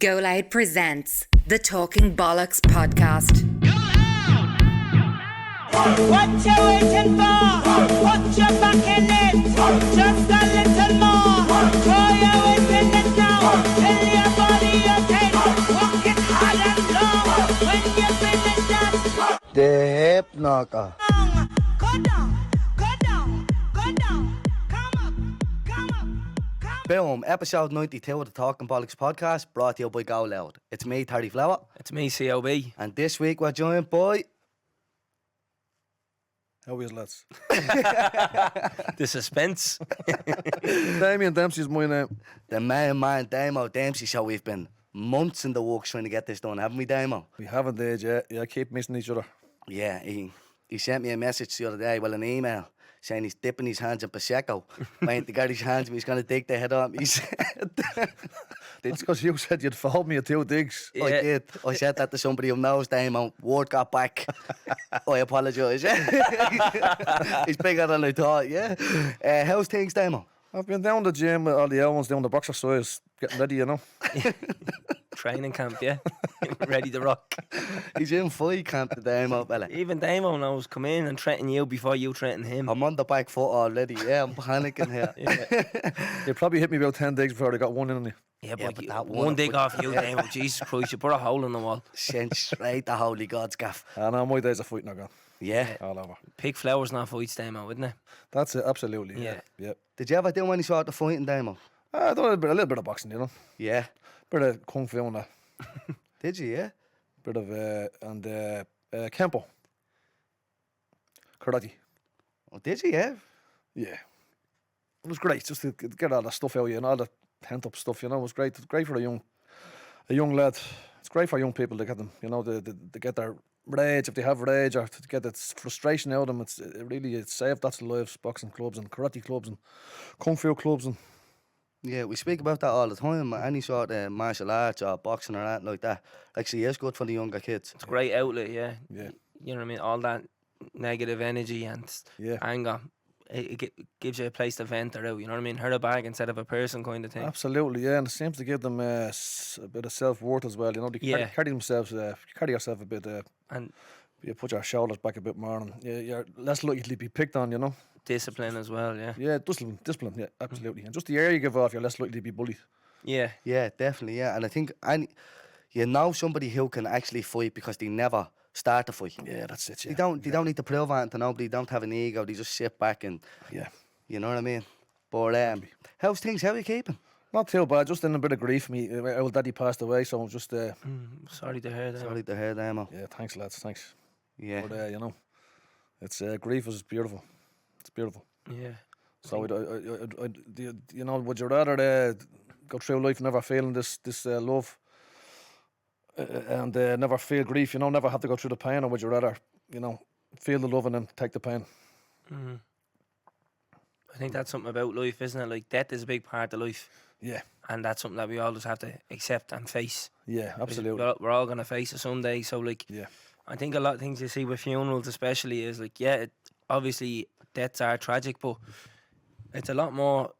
GoLoud presents the Talking Bollox podcast. What you waiting for? Put your back in it. Just a little more. Throw your weight in it now. Tell your body okay. Walk it hard and long. When you finish that, The hip knocker. go down, go down, go down. Come up, come up, come up. Boom, episode 92 of the Talking Bollox podcast, brought to you by GoLoud. It's me, Terry Flower, It's me, COB. and this week we're joined by... How is lads? The suspense. Damien Dempsey is my name. the main man, Damo Dempsey. So we've been months in the works trying to get this done, haven't we, Damo? We haven't age yet. Yeah, keep missing each other. Yeah, he sent me a message the other day, well, an email, saying he's dipping his hands in Prosecco. Waiting to get his hands, but he's going to dig the head off me. He said... It's because you said you'd fold me at 2 digs. I did. I said that to somebody who knows Damo. Word got back. I apologise. He's bigger than I thought, yeah. How's things, Damo? I've been down the gym with all the old ones doing the boxercise, getting ready, you know. Training camp, yeah. Ready to rock. He's in fight camp today, Damo, fella. Even Damo knows, come in and threaten you before you threaten him. I'm on the back foot already. Yeah, I'm panicking here. Yeah, They probably hit me about 10 digs before they got one in on you. but but that one dig off you, Damo. Jesus Christ, you put a hole in the wall. Sent straight to Holy God's gaff. I know my days of fighting are gone. Yeah. All over. Pick flowers, not fights, Damo, wouldn't it? That's it, absolutely. Yeah. Yeah. Did you ever do any sort of fighting, Damo? I done a little bit of boxing, you know. Yeah. Bit of kung fu and that. Did you, yeah? Bit of Campbell Karate. Oh, did you, yeah? Yeah. It was great just to get all that stuff out of you and all the pent up stuff, you know. It was great. It's great for a young lad. It's great for young people to get them, you know, to get their rage, if they have rage, or to get that frustration out of them. It saved lots of lives, boxing clubs and karate clubs and kung fu clubs. And Yeah, we speak about that all the time. Any sort of martial arts or boxing or anything like that. Actually, is good for the younger kids. It's a great outlet, yeah. yeah, You know what I mean? All that negative energy and yeah. anger. It gives you a place to vent it out, you know what I mean? Hurt a bag instead of a person kind of thing. Absolutely, yeah, and it seems to give them a bit of self-worth as well, you know. They Yeah. carry themselves, carry yourself a bit, And you put your shoulders back a bit more, and you're less likely to be picked on, you know. discipline as well, yeah. Yeah, discipline, yeah, absolutely. And just the air you give off, you're less likely to be bullied. Yeah. Yeah, definitely, yeah. And I think you know somebody who can actually fight because they never start to fight. Yeah, that's it, yeah. They don't need to prove anything to nobody. They don't have an ego. They just sit back and, Yeah. you know what I mean? But how's things? How are you keeping? Not too bad, just in a bit of grief. My old daddy passed away, so I'm just, Sorry to hear that. Sorry to hear, Damo. yeah, thanks, lads, thanks. Yeah. But, you know, it's grief is beautiful. It's beautiful. Yeah. So, you know, would you rather go through life never feeling this love and never feel grief, you know, never have to go through the pain, or would you rather, you know, feel the love and then take the pain? I think that's something about life, isn't it? Like, death is a big part of life, Yeah, and that's something that we all just have to accept and face. yeah, absolutely. We're all going to face it someday. So, like, Yeah, I think a lot of things you see with funerals, especially, is like, yeah, obviously deaths are tragic, but it's a lot more.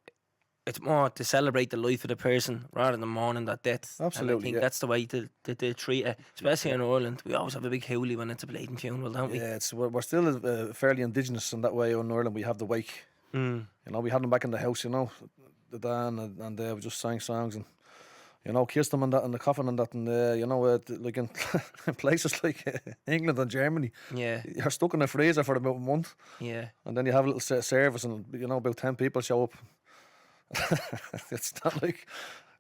It's more to celebrate the life of the person rather than mourning that death. And I Absolutely, think yeah. that's the way to treat it, especially in Ireland. We always have a big hoolie when it's a blatant funeral, don't we? yeah. We're still fairly indigenous in that way in Ireland. We have the wake. You know, we had them back in the house, you know, the Dan, and we just sang songs and, you know, kissed them and that in the coffin and that, and you know, like in places like England and Germany, Yeah, you're stuck in a freezer for about a month, yeah. and then you have a little service, and you know, about 10 people show up. It's not like,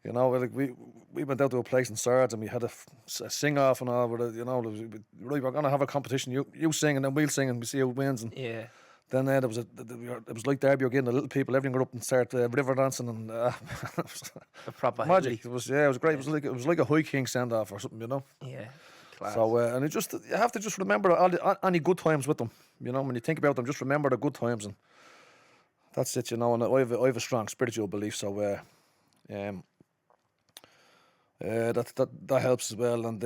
you know, like we went out to a place in Swords and we had a sing off and all. With you know, right, we're gonna have a competition. You sing and then we'll sing and we see who wins. And Yeah. then it was like Derby again. The little people, everything got up and started river dancing and A proper magic. hoolie. It was great. It was like a High King send off or something, you know. Yeah. Class. So and you have to just remember any good times with them. You know, when you think about them, just remember the good times, and that's it. You know, and I have a strong spiritual belief, so that helps as well. And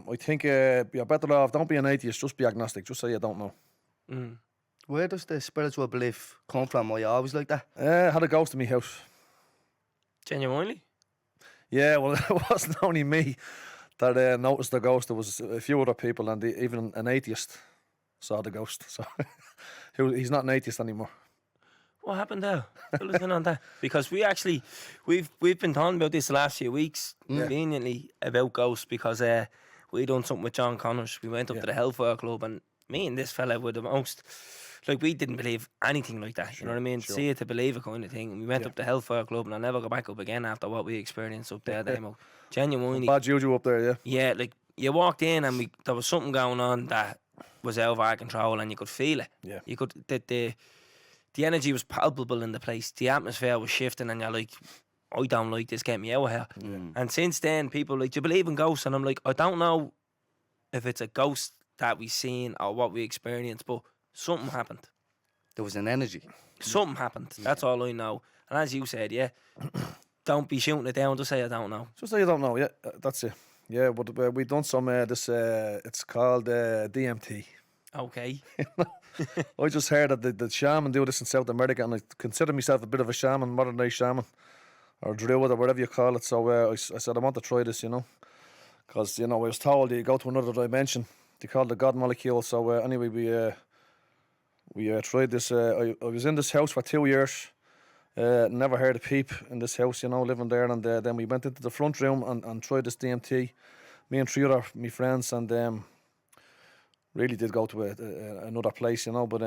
I think you're better off. Don't be an atheist. Just be agnostic. Just say you don't know. Where does the spiritual belief come from? Are you always like that? I had a ghost in my house. Genuinely? Yeah, well, it wasn't only me that noticed the ghost. There was a few other people, and even an atheist saw the ghost. So he's not an atheist anymore. What happened there? Fill us in on that. Because we've been talking about this the last few weeks conveniently about ghosts because we done something with John Connors. We went up to the Hellfire Club, and me and this fella were the most, like, we didn't believe anything like that. You know what I mean? See it to believe it kind of thing. And we went up to Hellfire Club, and I'll never go back up again after what we experienced up there. Damo. Genuinely. Bad juju up there, yeah. Yeah, like, you walked in and there was something going on that was out of our control, and you could feel it. Yeah. You could, the energy was palpable in the place. The atmosphere was shifting, and you're like, I don't like this, get me out of here. And since then, people are like, do you believe in ghosts? And I'm like, I don't know if it's a ghost that we seen or what we experienced, but something happened. There was an energy. Something happened. That's all I know. And as you said, don't be shooting it down, just say I don't know. Just so you don't know, yeah, that's it. Yeah, but we done some, it's called DMT. Okay. I just heard that the shaman do this in South America, and I consider myself a bit of a shaman, modern day shaman, or druid, or whatever you call it. So I said I want to try this, because I was told you go to another dimension. They call it the God molecule. So anyway, we tried this. I was in this house for 2 years. Never heard a peep in this house, living there, and then we went into the front room and tried this DMT. Me and 3 other my friends, and really did go to another place, but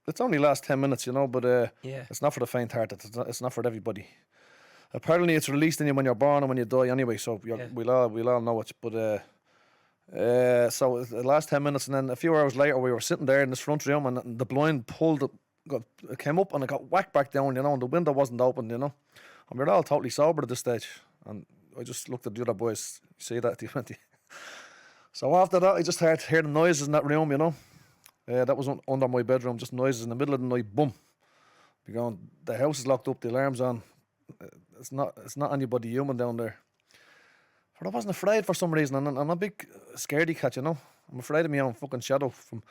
it's only last 10 minutes, but it's not for the faint-hearted. It's not for everybody. Apparently, it's released in you when you're born and when you die anyway, so we'll all know it. But so the last 10 minutes, and then a few hours later, we were sitting there in this front room, and the blind came up, and it got whacked back down, and the window wasn't open, and we were all totally sober at this stage. And I just looked at the other boys. You see that? So after that, I just heard the noises in that room, that was under my bedroom, just noises in the middle of the night. Boom! The house is locked up, the alarm's on. It's not anybody human down there. But I wasn't afraid for some reason, and I'm a big scaredy cat, I'm afraid of my own fucking shadow from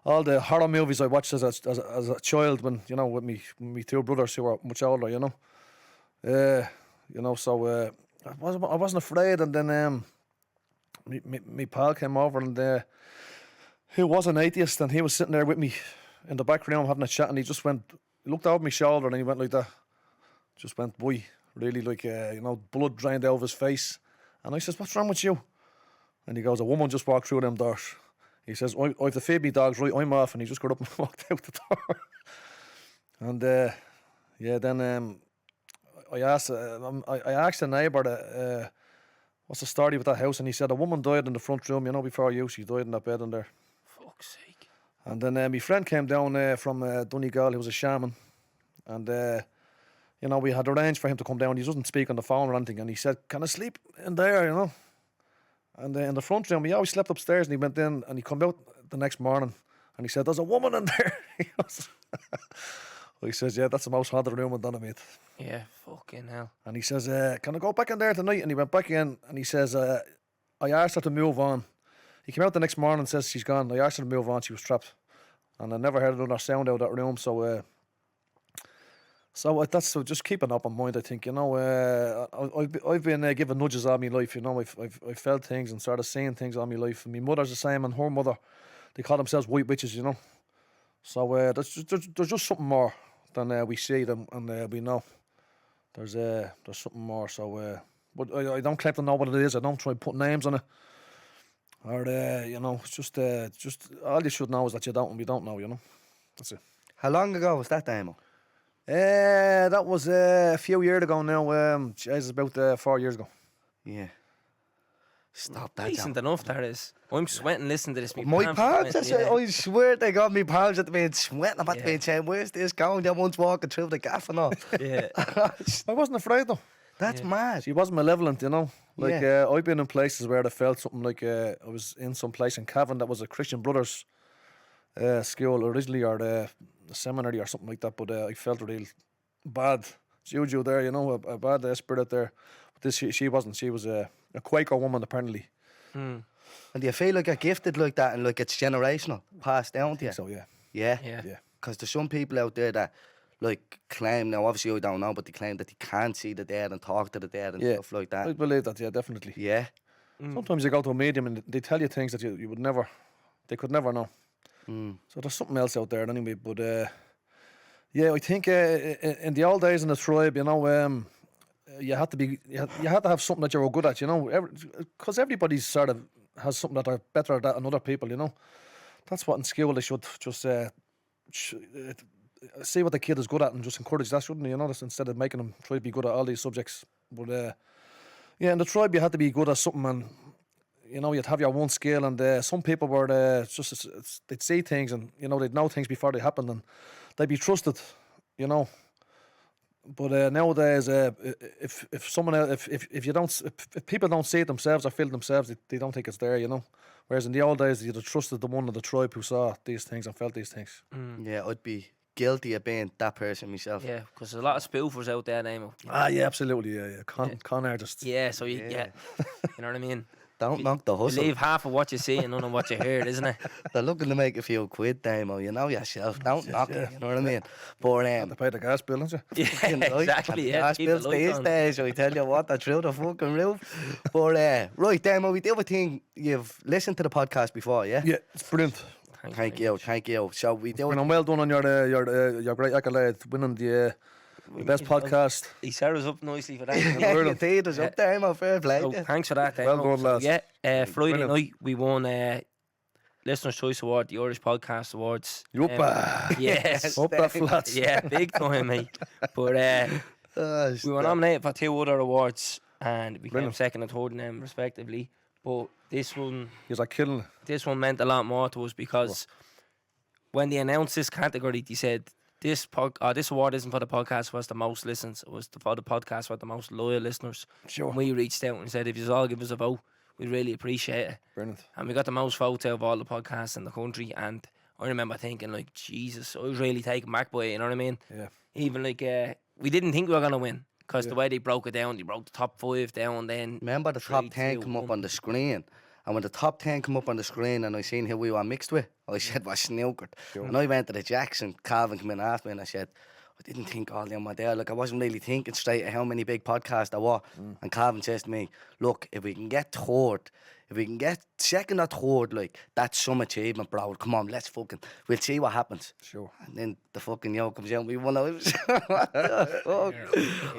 all the horror movies I watched as a child when, with me 2 brothers who were much older, So I wasn't afraid, and then my pal came over, and he was an atheist, and he was sitting there with me in the back room having a chat, and he just looked over my shoulder, and he went like that, just went, boy, really, like, blood drained out of his face. And I says, what's wrong with you? And he goes, a woman just walked through them doors. He says, I have to feed me dogs, right, I'm off. And he just got up and walked out the door. And then I asked the neighbour, what's the story with that house? And he said, a woman died in the front room, before you. She died in that bed in there. Fuck's sake. And then my friend came down from Donegal. He was a shaman. And we had arranged for him to come down. He doesn't speak on the phone or anything. And he said, can I sleep in there, And in the front room, he always slept upstairs. And he went in, and he come out the next morning. And he said, there's a woman in there. He says, yeah, that's the most haunted room in Donegal. Yeah, fucking hell. And he says, can I go back in there tonight? And he went back in, and he says, I asked her to move on. He came out the next morning and says she's gone. I asked her to move on. She was trapped. And I never heard another sound out of that room. So that's just keep an open mind, I think. I've been given nudges all my life. I've felt things and started seeing things all my life. And my mother's the same, and her mother, they call themselves white witches. So there's just something more than we see them, and we know there's something more. So but I don't claim to know what it is. I don't try to put names on it. Or it's just all you should know is that you don't, and we don't know. That's it. How long ago was that, Damo? That was a few years ago now. Jesus, about 4 years ago. Yeah. Stop that. Decent enough, that is. I'm sweating listening to this. My palms, I swear they got me palms at the being sweating. I'm at the being saying, where's this going? They're once walking through the gaff and all. Yeah. I wasn't afraid though. That's mad. She wasn't malevolent, I've been in places where I felt something like I was in some place in Cavan that was a Christian Brothers school originally, or a seminary or something like that, but I felt a real bad juju there, a bad spirit there. But this, she wasn't. She was a Quaker woman, apparently. And do you feel like you're gifted like that, and like it's generational, passed down to you? So, yeah. Yeah? Yeah. Yeah. Because there's some people out there that, like claim, now obviously I don't know, but they claim that they can't see the dead and talk to the dead and Yeah. stuff like I that. believe that, yeah, definitely. Yeah. Sometimes you go to a medium and they tell you things that you would never, they could never know. So there's something else out there anyway. But yeah, I think in the old days in the tribe, you know, you had to have something that you were good at, you know, because everybody's sort of has something that they're better at than other people, you know. That's what in school they should just see what the kid is good at and just encourage that, shouldn't they? You know, this, instead of making them try to be good at all these subjects. But yeah, in the tribe you had to be good at something, and you know, you'd have your one skill. And some people were they'd see things, and you know, they'd know things before they happened, and they'd be trusted, you know. But nowadays, if someone else, if people don't see it themselves or feel it themselves, they don't think it's there, you know. Whereas in the old days, you'd have trusted the one of the tribe who saw these things and felt these things. Yeah, I'd be guilty of being that person myself. Yeah, because there's a lot of spoofers out there, Damo. Ah, yeah, absolutely, yeah. Con artists. Yeah, so you know what I mean? Don't knock the You hustle. leave half of what you see and none of what you heard, isn't it? They're looking to make a few quid, Damo. You know yourself. Don't knock it. You know what I mean? But To pay the gas bill, don't you? Yeah, you know, exactly. Yeah, gas keep the bills lights these on. days, I tell you what, they're through the fucking roof. But right, Damo, we do a thing. You've listened to the podcast before, yeah? Yeah, it's brilliant. Thank you. So we do. And well done on your great accolade, winning the best podcast. He set us up nicely for that. Yeah, you did us up there, my fair play. So thanks for that, Well Damo. done, lads. Yeah, Friday Brilliant. night we won Listener's Choice Award, the Irish Podcast Awards. Yupa. Yes. Up that flats. Yeah, big time, mate. But we were nominated for 2 other awards and we came Brilliant. second and third in them respectively. But this one He's like killing it. this one meant a lot more to us because when they announced this category, they said this award isn't for the podcast was the most listens. It was for the podcast with the most loyal listeners. Sure. And we reached out and said, if you all give us a vote, we'd really appreciate it. Brilliant. And we got the most votes out of all the podcasts in the country. And I remember thinking, like, Jesus, I was really taken back by it, you know what I mean? Yeah. Even like, we didn't think we were going to win because the way they broke it down, they broke the top 5 down, then Remember the top 3, 10 2, come up 1. on the screen? And when the top 10 come up on the screen and I seen who we were mixed with, I said, we're snookered. And I went to the Jacks and Calvin came in after me and I said, I didn't think all them were there. Like, I wasn't really thinking straight at how many big podcasts there were. And Calvin says to me, look, if we can get third, if we can get second or third, like, that's some achievement, bro. Come on, we'll see what happens. Sure. And then the fucking yo comes out and we won out. What the fuck?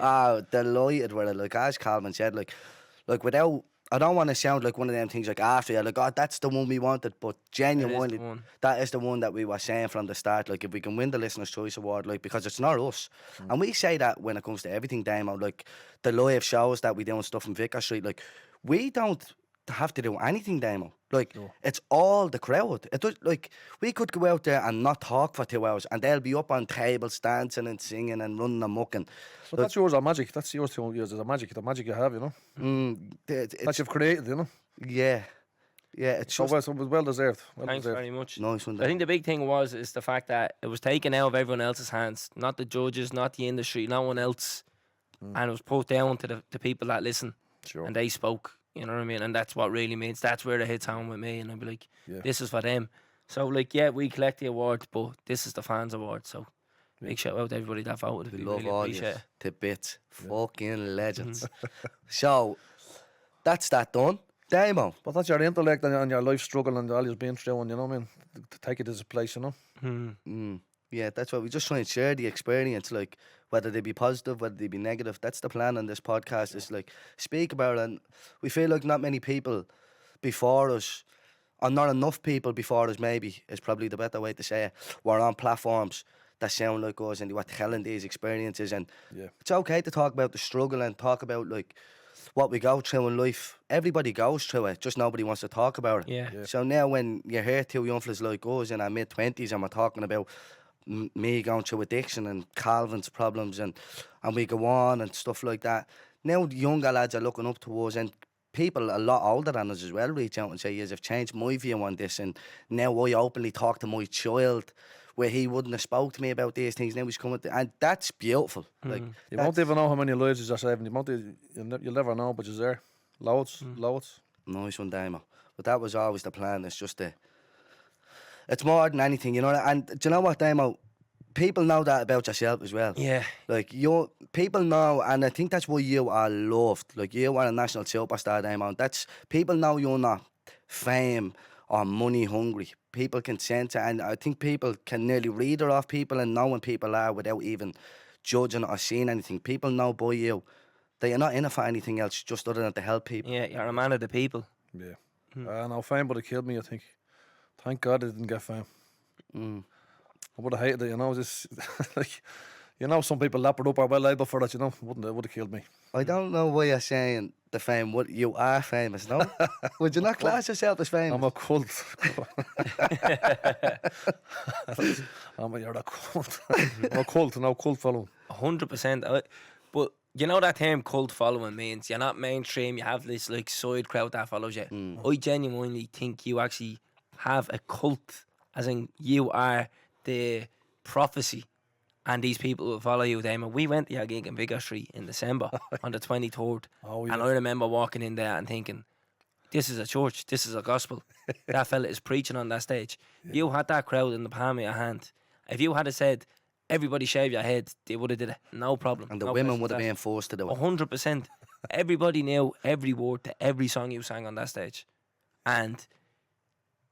Oh, delighted with it. Like, as Calvin said, like without, I don't want to sound like one of them things like after you're like, oh, that's the one we wanted, but genuinely, one. that is the one that we were saying from the start. Like, if we can win the Listener's Choice Award, like, because it's not us, and we say that when it comes to everything, Damo, like the live shows that we do and stuff in Vicar Street, like, we don't have to do anything, Damo. Like, it's all the crowd. It does, like, we could go out there and not talk for 2 hours, and they'll be up on tables dancing and singing and running amok. And But that's yours, our magic. That's yours to yours. The magic you have, you know. That you've created, you know. yeah, it's So just well deserved. Well Thanks deserved. very much. nice one. I think the big thing is the fact that it was taken out of everyone else's hands, not the judges, not the industry, no one else. And it was put down to the people that listen. Sure. And they spoke, you know what I mean? And that's what really means. That's where it hits home with me. And I'd be like, this is for them. So, like, yeah, we collect the award, but this is the fans' award. So, big shout out to everybody that voted. We We love really all appreciate you it. to bits. Fucking legends. So, that's that done. Damo. But that's your intellect and your life struggle and all you've been through, and you know what I mean, to take it to this place, you know. Yeah, that's what we just try and share the experience, like, whether they be positive, whether they be negative. That's the plan on this podcast, is like, speak about it. And we feel like not many people before us, or not enough people before us maybe, is probably the better way to say it, were on platforms that sound like us and they were telling these experiences. And it's okay to talk about the struggle and talk about, like, what we go through in life. Everybody goes through it, just nobody wants to talk about it. Yeah. So now when you hear 2 young fellas like us in our mid-20s and we're talking about me going through addiction and Calvin's problems and we go on and stuff like that, now the younger lads are looking up to us, and people a lot older than us as well reach out and say, yes, I've changed my view on this, and now I openly talk to my child where he wouldn't have spoke to me about these things. Now he's coming to, and that's beautiful. Like, You won't even know how many lives you're saving. You'll never know, but you're there. Loads. nice one, Damo. But that was always the plan. It's just it's more than anything, you know. And do you know what, Damo? people know that about yourself as well. Yeah. Like, people know, and I think that's why you are loved. Like, you are a national superstar, Damo. That's, people know you're not fame or money hungry. People can sense it, and I think people can nearly read it off people and know when people are without even judging or seeing anything. People know by you that you're not in it for anything else, just other than to help people. Yeah, you're a man of the people. Yeah. No, fame would have killed me, I think. Thank God I didn't get fame. I would have hated it, you know. Just like, you know, some people lap it up or well able for that, you know. It would have killed me. I don't know why you're saying the fame. What, you are famous, no? Would you not class yourself as famous? I'm a cult. You're a cult. I'm a cult, no cult following. 100%. But you know that term cult following means you're not mainstream, you have this like side crowd that follows you. I genuinely think you actually have a cult, as in you are the prophecy and these people will follow you. Damon, we went to your gig in Vicar Street in December on the 23rd. Oh, yeah. And I remember walking in there and thinking, this is a church, this is a gospel. That fella is preaching on that stage. You had that crowd in the palm of your hand. If you had said, everybody shave your head, they would have did it, no problem. And the no women question would have asked. been forced to do it. 100%. Everybody knew every word to every song you sang on that stage. And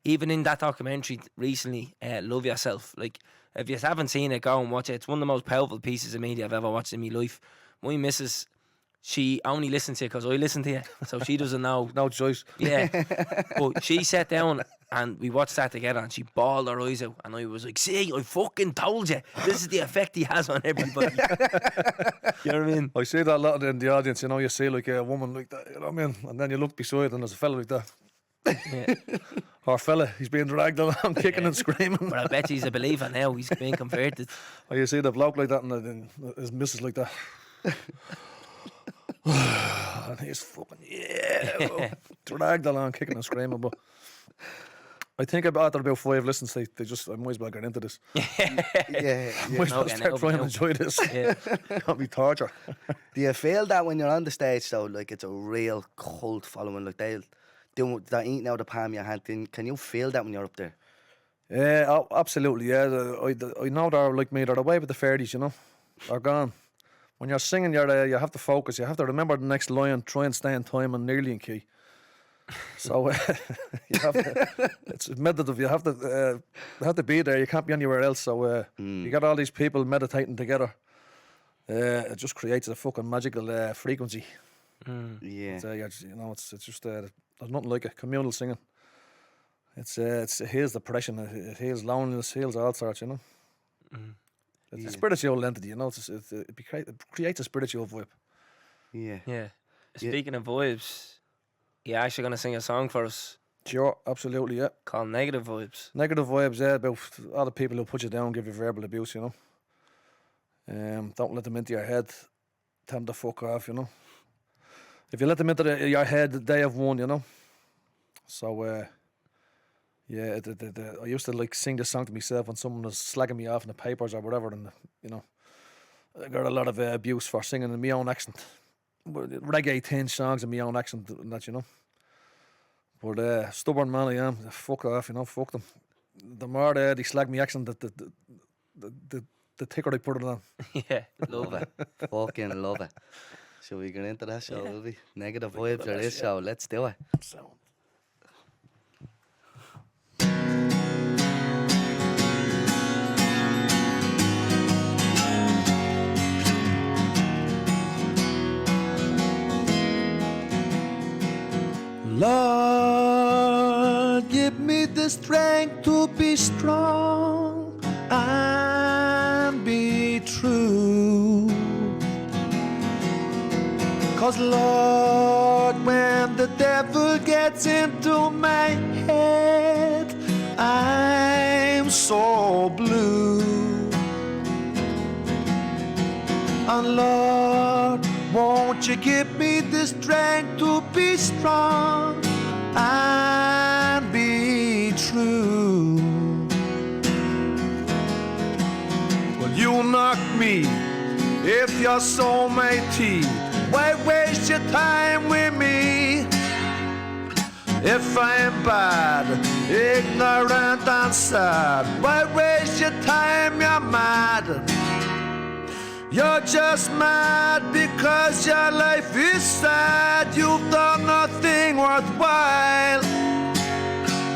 even in that documentary recently, Love Yourself, like, if you haven't seen it, go and watch it. It's one of the most powerful pieces of media I've ever watched in my life. My missus, she only listens to it because I listen to it, so she doesn't know. No choice. Yeah. But she sat down and we watched that together and she bawled her eyes out and I was like, see, I fucking told you, this is the effect he has on everybody. You know what I mean? I see that a lot in the audience, you know, you see like a woman like that, you know what I mean? And then you look beside and there's a fella like that. Yeah. Or fella, he's being dragged along, kicking and screaming. But I bet he's a believer now, he's being converted. Or you see the bloke like that and then his missus like that. And he's fucking, dragged along, kicking and screaming. But I think after about 5 listens, they just, I might as well get into this. Yeah. Might as well start trying to enjoy this. Yeah. Can't be torture. Do you feel that when you're on the stage, though, like it's a real cult following? Like they're eating out the palm of your hand. Can you feel that when you're up there? Yeah, absolutely. Yeah, I know they're like me. They're away with the fairies, you know. They're gone. When you're singing, you have to focus. You have to remember the next line. Try and stay in time and nearly in key. So you have to, it's meditative. You have to be there. You can't be anywhere else. So you got all these people meditating together. It just creates a fucking magical frequency. Yeah. It's, you know, it's just there's nothing like it. Communal singing. It heals depression. It heals loneliness. Heals all sorts. You know. It's a spiritual entity. You know. It creates a spiritual vibe. Yeah. Yeah. Speaking of vibes, you're actually going to sing a song for us Sure, absolutely. Yeah. called Negative Vibes. Negative vibes. Yeah, about all the people who put you down, give you verbal abuse. You know. Don't let them into your head. Tell them to fuck off. You know. If you let them into your head, they have won, you know. So, yeah, I used to like sing this song to myself when someone was slagging me off in the papers or whatever, and you know, I got a lot of abuse for singing in my own accent, reggae tinged songs in my own accent and that, you know. But stubborn man I am. Fuck off, you know. Fuck them. The more they slag me accent, the thicker they put it on. Yeah, Love it. Fucking love it. Shall we get into that show, will we? Negative vibes or this show? Let's do it. Sound. Lord, give me the strength to be strong and be true. 'Cause Lord, when the devil gets into my head, I'm so blue. And Lord, won't you give me the strength to be strong and be true? Well, you knock me if you're so mighty. Why waste your time with me? if I'm bad, ignorant and sad. Why waste your time, you're mad. You're just mad because your life is sad. You've done nothing worthwhile.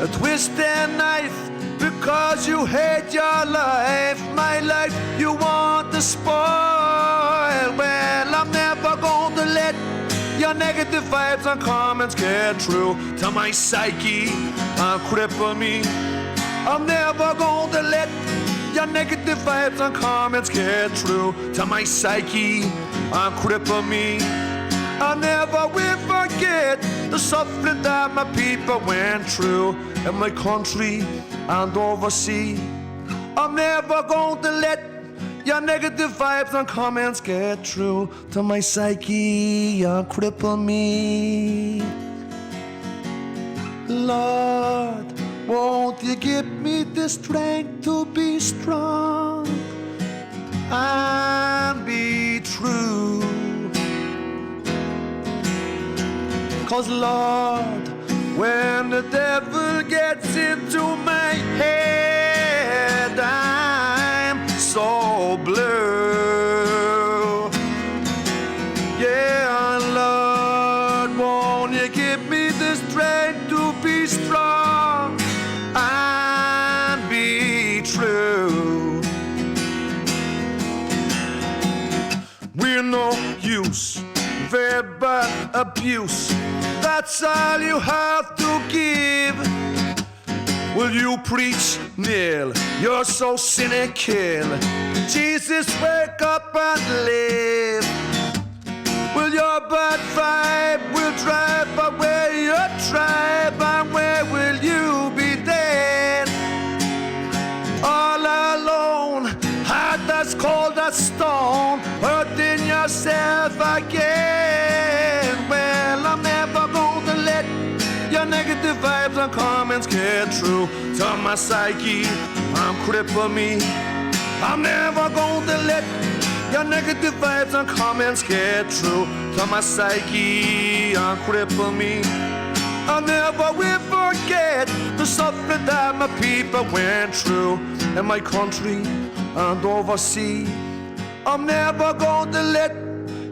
A twisted knife because you hate your life. My life you want to spoil. Well, I'm never going to let your negative vibes and comments get through to my psyche and cripple me. I'm never going to let your negative vibes and comments get through to my psyche and cripple me. I never will forget the suffering that my people went through in my country and overseas. I'm never going to let your negative vibes and comments get through to my psyche and cripple me. Lord, won't you give me the strength to be strong and be true? 'Cause Lord, when the devil gets into my head, I'm so blue. Yeah, Lord, won't you give me the strength to be strong and be true? We're no use, verbal abuse, that's all you have to give. Will you preach, Neil? You're so cynical. Jesus, wake up and live. Will your bad vibe will drive away your tribe, and where will you be then? All alone, heart that's cold as stone, hurting yourself again. Well, I'm never going to let your negative vibes and comments get through to my psyche and cripple me. I'm never going to let your negative vibes and comments get through to my psyche and cripple me. I never will forget the suffering that my people went through in my country and overseas. I'm never going to let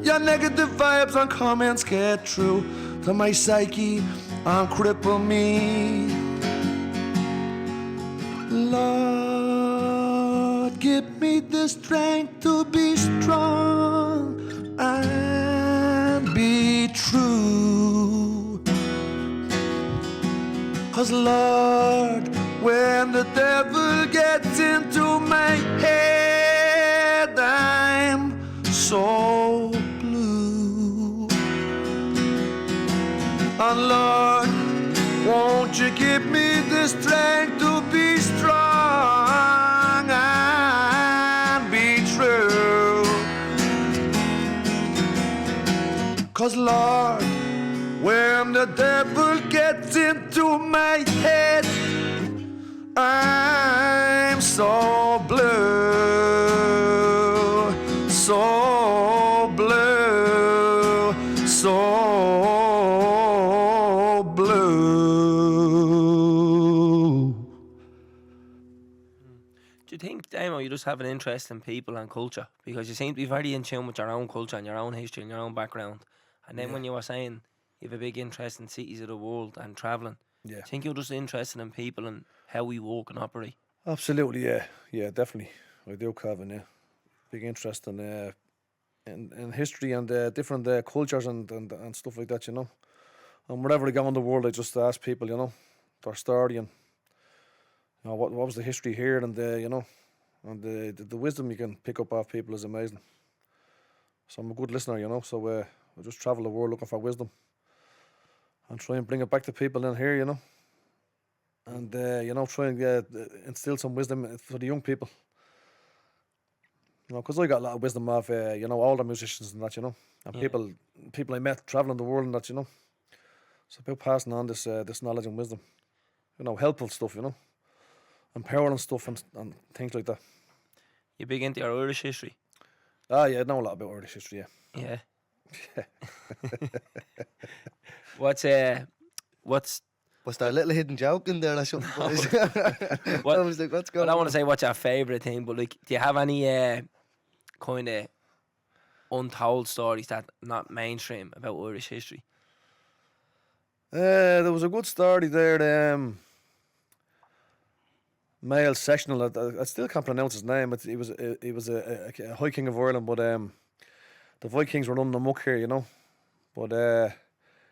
your negative vibes and comments get through to my psyche and cripple me. Lord, give me the strength to be strong and be true. 'Cause Lord, when the devil gets into my head, I'm so blue. And Lord, won't you give me the strength to be strong and be true? 'Cause Lord, when the devil gets into my head, I'm so blue, so blue, so blue. Do you think, Damo, you just have an interest in people and culture? Because you seem to be very in tune with your own culture and your own history and your own background. And then when you were saying you have a big interest in cities of the world and travelling, do you think you're just interested in people and how we walk and operate? Absolutely, yeah, definitely. I do, Kevin. Yeah, big interest in history and different cultures and stuff like that, you know. And wherever I go in the world, I just ask people, you know, their story and you know what was the history here, and you know, and the wisdom you can pick up off people is amazing. So I'm a good listener, you know. So I just travel the world looking for wisdom and try and bring it back to people in here, you know. And you know, try and instill some wisdom for the young people. You know, because I got a lot of wisdom of you know, older musicians and that, you know, and people I met traveling the world and that, you know. So about passing on this knowledge and wisdom, you know, helpful stuff, you know, empowering stuff and things like that. You big into your Irish history? Ah, yeah, I know a lot about Irish history. Yeah. Yeah. What's Was there a little hidden joke in there or something? Boys? What- I was like, what's I going don't on? want to say what's your favourite thing, but like, do you have any kind of untold stories that not mainstream about Irish history? There was a good story there. The male sectional. I still can't pronounce his name. He was a High King of Ireland, but the Vikings were running amok here, you know. But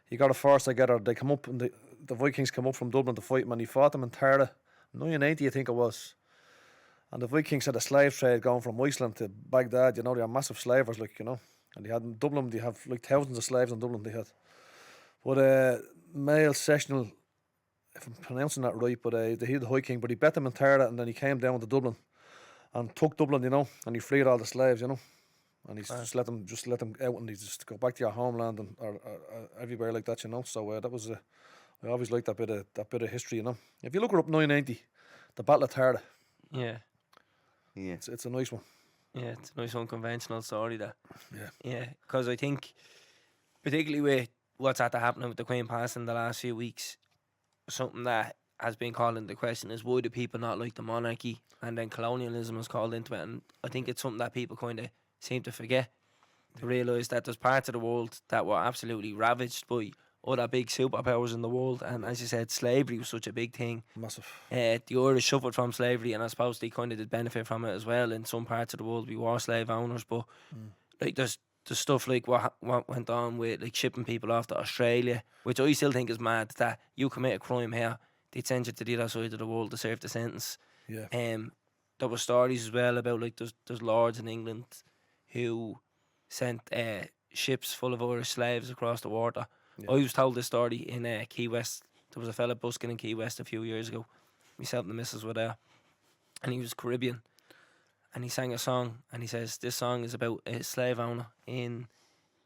he got a force together. They come up, and the Vikings come up from Dublin to fight him, and he fought them in Tara, 980, I think it was. And the Vikings had a slave trade going from Iceland to Baghdad. You know, they are massive slavers, like, you know. And they had in Dublin. They have like thousands of slaves in Dublin. They had. But male sectional, if I'm pronouncing that right, but he had the High King, but he bet them in Tara, and then he came down to Dublin and took Dublin, you know, and he freed all the slaves, you know. And he's just let them out, and he just go back to your homeland and or everywhere like that, you know. So that was I always liked that bit of history, you know. If you look her up, 990, the Battle of Tara, Yeah, Yeah. it's a nice one. yeah, it's a nice unconventional story that. Yeah. Yeah, because I think, particularly with what's had to happen with the Queen passing the last few weeks, something that has been called into question is why do people not like the monarchy, and then colonialism is called into it, and I think it's something that people kind of seem to forget, to realise that there's parts of the world that were absolutely ravaged by other big superpowers in the world, and as you said, slavery was such a big thing. Massive. The Irish suffered from slavery, and I suppose they kind of did benefit from it as well. In some parts of the world, we were slave owners, but like there's stuff like what went on with like shipping people off to Australia, which I still think is mad. That you commit a crime here, they'd send you to the other side of the world to serve the sentence. Yeah. There were stories as well about like there's lords in England who sent ships full of Irish slaves across the water. Yeah. I was told this story in Key West. There was a fella busking in Key West a few years ago. Myself and the missus were there, and he was Caribbean, and he sang a song, and he says this song is about a slave owner in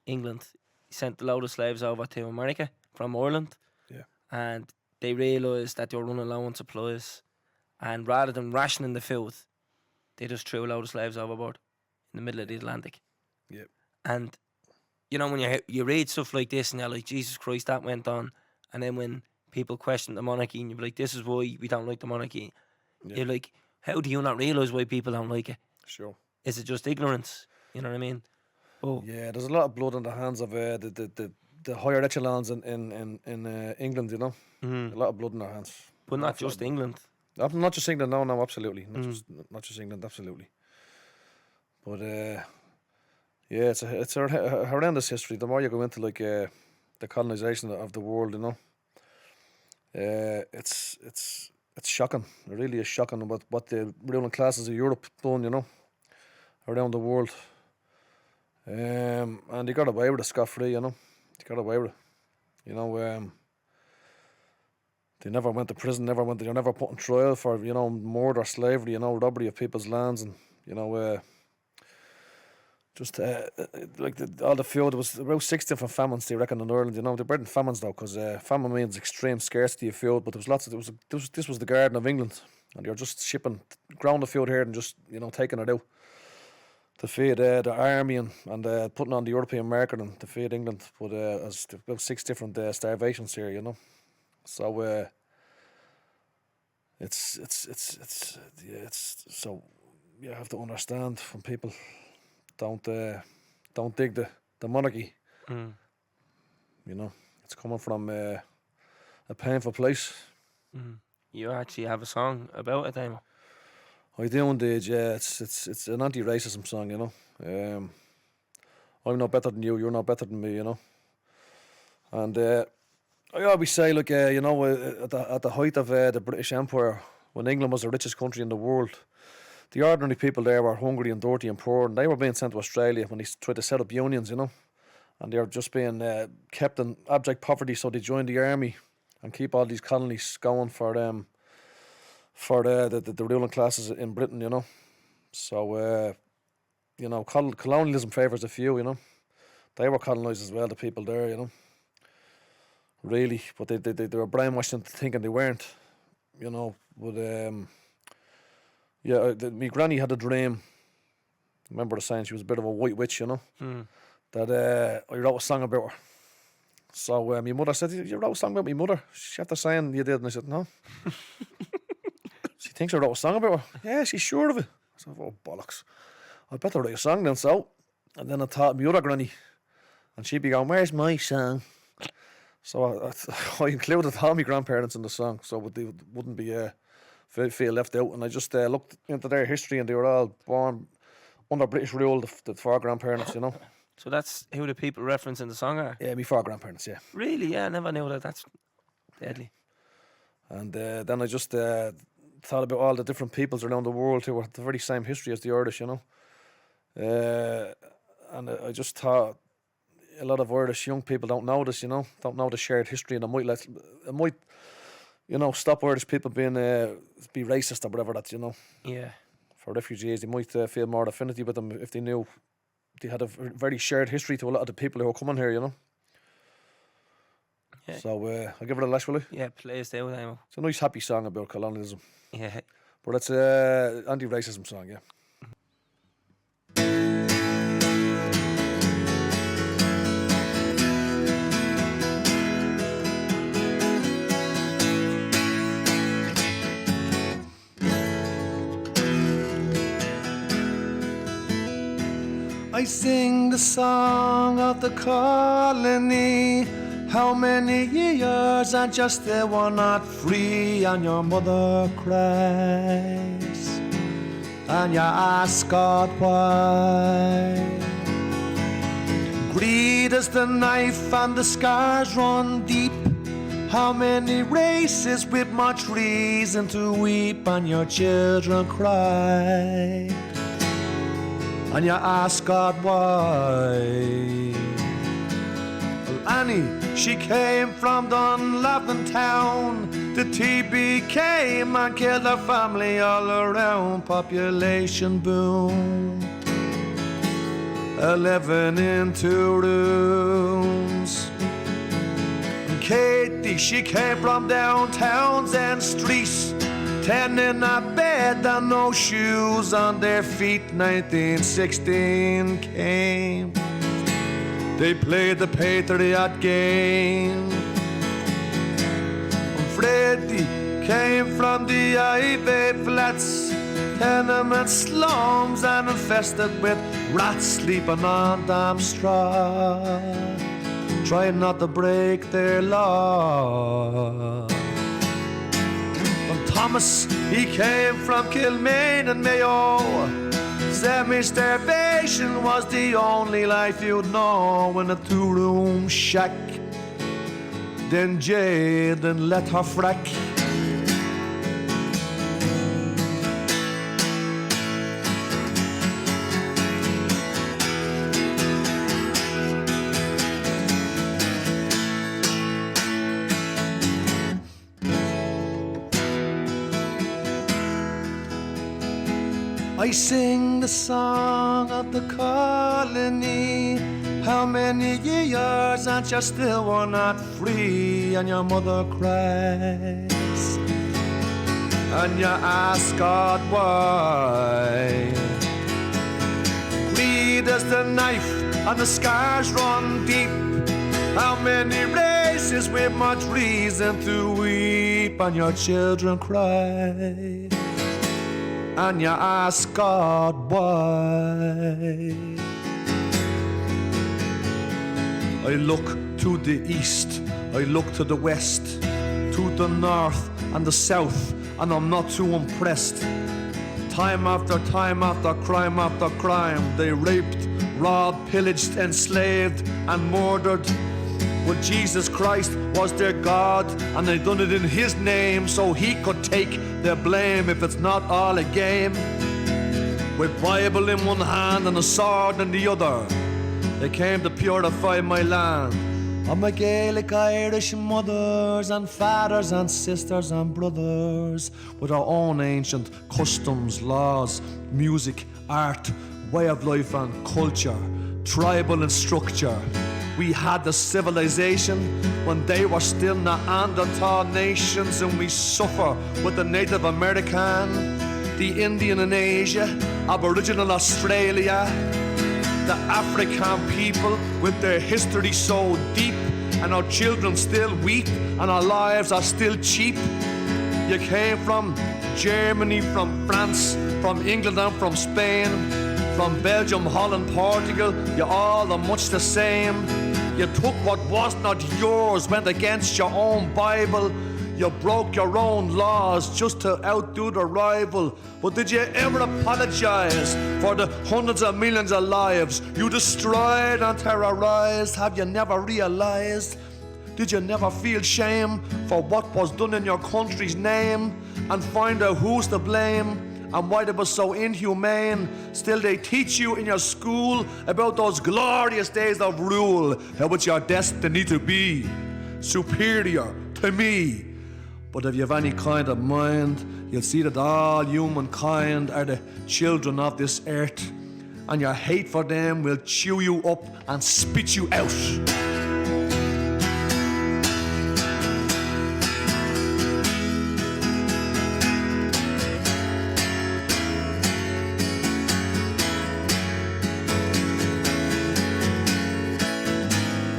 England. He sent a load of slaves over to America from Ireland, Yeah. and they realised that they were running low on supplies, and rather than rationing the food, they just threw a load of slaves overboard in the middle of the Atlantic. Yeah. And you know, when you read stuff like this and you're like, Jesus Christ, that went on. And then when people question the monarchy and you're like, this is why we don't like the monarchy, you're like, how do you not realise why people don't like it? Sure. Is it just ignorance? You know what I mean? Oh, Yeah, there's a lot of blood on the hands of the higher echelons in England, you know. A lot of blood in their hands. but not just England. Not just England, no, absolutely. Not just England, absolutely. But yeah, it's a horrendous history. The more you go into like the colonization of the world, you know, it's shocking. It really is shocking what the ruling classes of Europe done, you know, around the world. And they got away with it scot-free, you know. They got away with it. You know, they never went to prison, they were never put on trial for, you know, murder, slavery, you know, robbery of people's lands, and, you know, just like all the food, there was about 6 different famines, they reckon, in Ireland. You know, they bred in famines though, because famine means extreme scarcity of food. But there was lots of this was the Garden of England, and you're just growing the food here and just, you know, taking it out to feed the army and putting on the European market and to feed England. But as about 6 different starvations here, you know. So it's so you have to understand when people don't dig the monarchy. You know, it's coming from a painful place. You actually have a song about it, Damo. I do indeed, yeah. It's an anti-racism song, you know. I'm not better than you, you're not better than me, you know. And I always say, like, you know, at the height of the British Empire, when England was the richest country in the world, the ordinary people there were hungry and dirty and poor, and they were being sent to Australia when they tried to set up unions, you know. And they were just being kept in abject poverty, so they joined the army and keep all these colonies going for the ruling classes in Britain, you know. So, you know, colonialism favours a few, you know. They were colonised as well, the people there, you know. Really, but they were brainwashed into thinking they weren't, you know. But yeah, my granny had a dream. I remember her saying she was a bit of a white witch, you know. That I wrote a song about her. So my mother said, "You wrote a song about my mother." She after saying you did, and I said, "No." She thinks I wrote a song about her. Yeah, she's sure of it. I said, "Oh, bollocks. I better write a song then." So, and then I thought my other granny, and she'd be going, "Where's my song?" So I included all my grandparents in the song, so they wouldn't be feel left out. And I just looked into their history, and they were all born under British rule. The four grandparents, you know. So that's who the people referencing the song are? Yeah, my four grandparents. Yeah. Really? Yeah, I never knew that. That's deadly. And then I just thought about all the different peoples around the world who have the very same history as the Irish, you know. And I just thought a lot of Irish young people don't know this, you know, don't know the shared history, and it might, you know, stop Irish people being be racist or whatever that, you know. Yeah. For refugees, they might feel more affinity with them if they knew they had a very shared history to a lot of the people who are coming here, you know. Yeah. So I'll give it a lash, will I? Yeah, play us down, Damo. It's a nice happy song about colonialism. Yeah. But it's an anti-racism song, yeah. I sing the song of the colony. How many years and just they were not free, and your mother cries, and you ask God why. Greed is the knife and the scars run deep. How many races with much reason to weep, and your children cry, and you ask God why. Well, Annie, she came from Dunlavin town. The TB came and killed her family all around. Population boom, 11 in 2 rooms. And Katie, she came from downtowns and streets, 10 in a bed and no shoes on their feet. 1916 came, they played the Patriot game. And Freddie came from the Ivy Flats, tenement slums and infested with rats, sleeping on damn straw, trying not to break their law. Thomas, he came from Kilmaine and Mayo. Semi-starvation was the only life you'd know in a 2-room shack. Then Jaden let her frack. I sing the song of the colony. How many years and you still were not free, and your mother cries, and you ask God why. Greed is the knife and the scars run deep. How many races with much reason to weep, and your children cry, and you ask God why. I look to the east, I look to the west, to the north and the south, and I'm not too impressed. Time after time after crime, they raped, robbed, pillaged, enslaved and murdered. But Jesus Christ was their God, and they done it in His name, so He could take the blame if it's not all a game. With Bible in one hand and a sword in the other, they came to purify my land. On my Gaelic Irish mothers and fathers and sisters and brothers, with our own ancient customs, laws, music, art, way of life and culture, tribal and structure. We had the civilization when they were still Neanderthal nations, and we suffer with the Native American, the Indian in Asia, Aboriginal Australia, the African people with their history so deep. and our children still weep, and our lives are still cheap. You came from Germany, from France, from England and from Spain, from Belgium, Holland, Portugal, you all are much the same. You took what was not yours, went against your own Bible. You broke your own laws just to outdo the rival. But did you ever apologize for the hundreds of millions of lives you destroyed and terrorized? Have you never realized? Did you never feel shame for what was done in your country's name? And find out who's to blame and why they were so inhumane? Still they teach you in your school about those glorious days of rule, how it's your destiny to be superior to me. But if you have any kind of mind, you'll see that all humankind are the children of this earth, and your hate for them will chew you up and spit you out.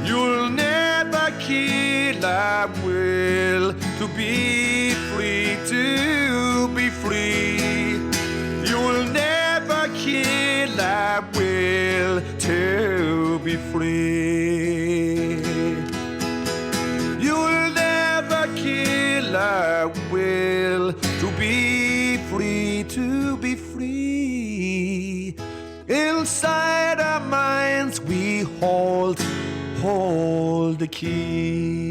You'll never kill our will to be free, to be free. You'll never kill our will to be free. You'll never kill our will to be free, to be free. Inside our minds we hold the key.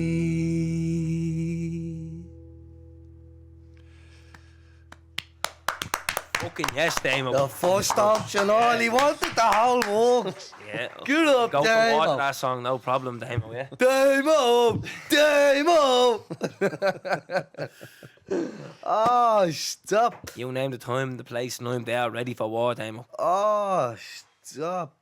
Fucking yes, Damo. The first option, all he wanted the whole work. Yeah. Get up, Go for water Damo. that song, no problem, Damo, yeah. Damo! Damo! Oh, stop. You name the time, the place, and I'm there ready for war, Damo. Oh, stop.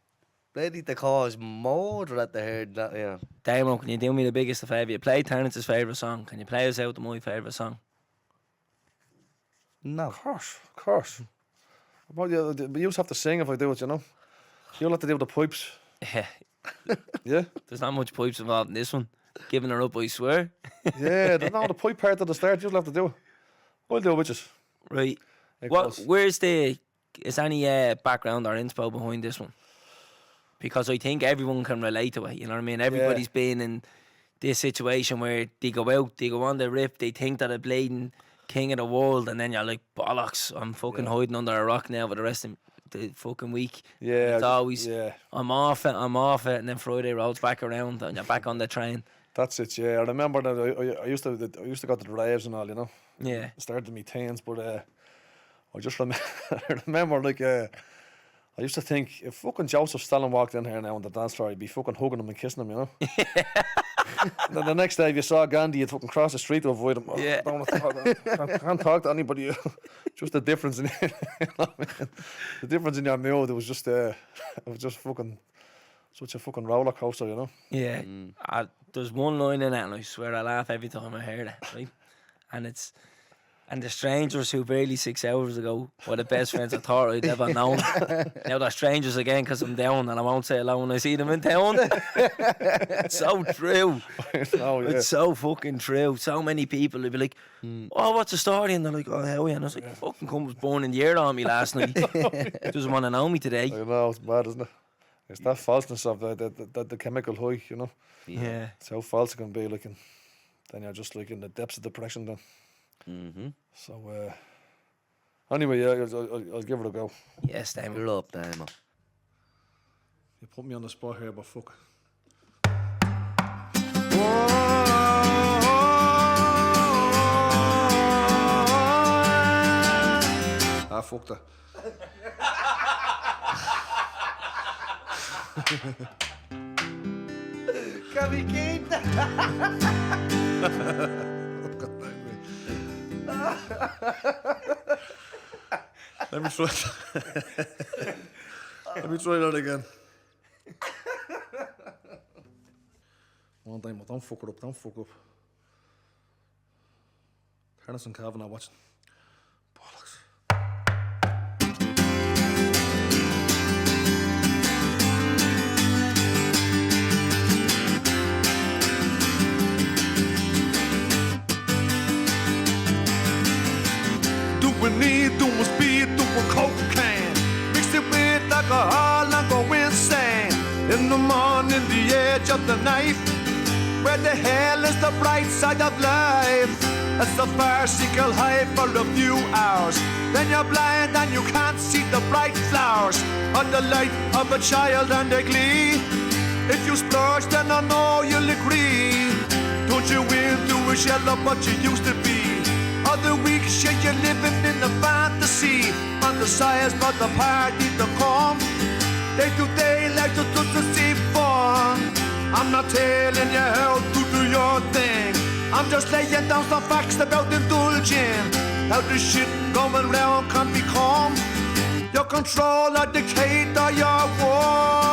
Ready to cause murder at the head. That, yeah. Damo, can you do me the biggest favour? You play Terrence's favourite song. Can you play us out to my favourite song? No. Of course. Well, you used to have to sing if I do it, you know. You'll have to do the pipes. Yeah. Yeah? There's not much pipes involved in this one. Giving her up, I swear. Yeah, the pipe part at the start, you'll have to do it. I'll do it with you. Right. It What? goes. Where's the... Is any background or inspo behind this one? Because I think everyone can relate to it, you know what I mean? Everybody's been in this situation where they go out, they go on the rip, they think that they're bleeding king of the world, and then you're like, bollocks, I'm fucking hiding under a rock now for the rest of the fucking week. Yeah. It's always, Yeah. I'm off it, and then Friday rolls back around and you're back on the train. That's it, yeah. I remember that I used to go to the raves and all, you know. Yeah. It started in my teens, but I just remember like I used to think if fucking Joseph Stalin walked in here now on the dance floor, I'd be fucking hugging him and kissing him, you know. Then the next day, if you saw Gandhi, you'd fucking cross the street to avoid him. Oh, Yeah. don't want to talk, can't talk to anybody. Just the difference in you know what I mean? The difference in your mood. It was just fucking such a fucking roller coaster, you know. Yeah. There's one line in it, and I swear I laugh every time I hear it, right? And the strangers who barely 6 hours ago were the best friends I thought I'd ever known. Now they're strangers again because I'm down, and I won't say hello when I see them in town. It's so true. Oh, yeah. It's so fucking true. So many people will be like, oh, what's the story? And they're like, oh, how are you? And I was like, fucking cunt was born in the air on me last night. Doesn't want to know me today. I know, it's bad, isn't it? It's that falseness of the chemical high, you know. Yeah. It's how false it can be, like, and then you're just like in the depths of depression then. Mm-hmm. So, anyway, yeah, I'll give it a go. Yes, Damon. You're up, Damo. You put me on the spot here, but fuck. Ah, fuck that. Can we keep that? Let me try. Let me try that again. One time, don't fuck it up. Don't fuck up. Terence and Calvin are watching. Bollox. seen them on in the edge of the knife. Where the hell is the bright side of life? It's the farcical high for a few hours. Then you're blind and you can't see the bright flowers on the light of a child and a glee. If you splurge, then I know you'll agree. Don't you into a shell of what you used to be? Other weeks, yeah, you're living in a fantasy. On the sides, but the party to come. Day to day, like to see fun. I'm not telling you how to do your thing. I'm just laying down some facts about indulging. How the shit going round can become your control or dictate or your war.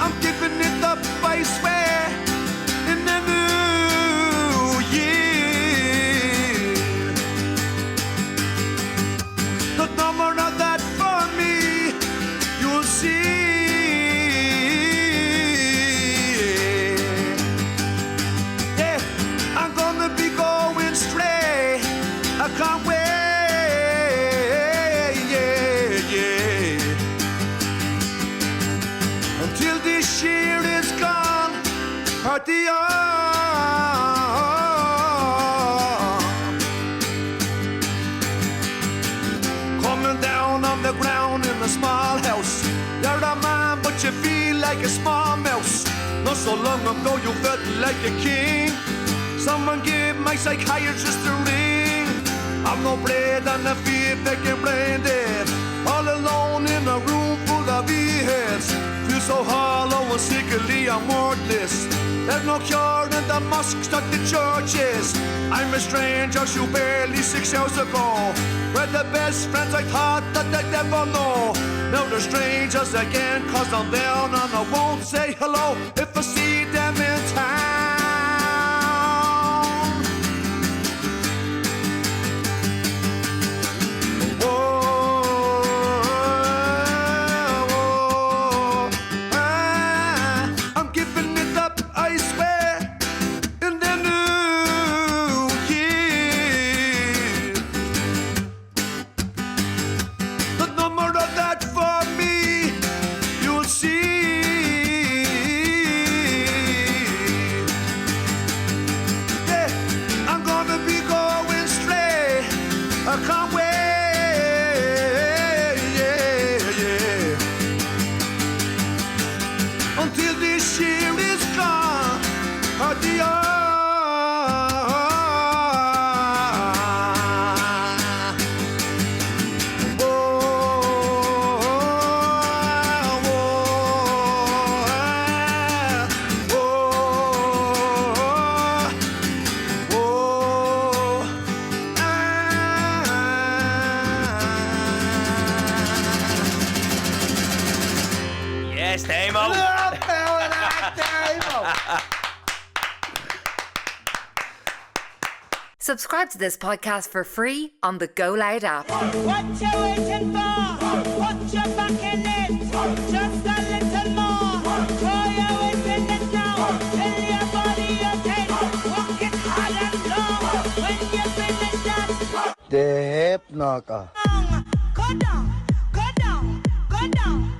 I'm giving it up, I swear, in the new year. The number of that for me, you'll see. Yeah, I'm gonna be going straight. I can't wait. Yeah, yeah. Until this year is gone, party on. Coming down on the ground in a small house. You're a man, but you feel like a small mouse. Not so long ago, you felt like a king. Someone give my psychiatrist a ring. I'm no bread and I feel fucking brain dead. All alone in a room full of e-heads. Feel so hollow and sickly, I'm worthless. There's no cure in the mosques, not the churches. I'm a stranger who barely 6 hours ago. We're the best friends I thought that I'd never know. Now they're strangers again, cause I'm down and I won't say hello if I see them in town. I'm giving it up, I swear, in the new year. The number of that for me, you'll see. Yeah, I'm gonna be going straight. I can't wait. Yeah, yeah. Until this year is gone, adios. Yes, Damo. Subscribe to this podcast for free on the GoLoud app. What you waiting for? Put your back in it. Just a little more. Throw your weight in it now. Tell your body you're dead. Walk it hard and long. When you finish that, The hip knocker. go down, go down, go down.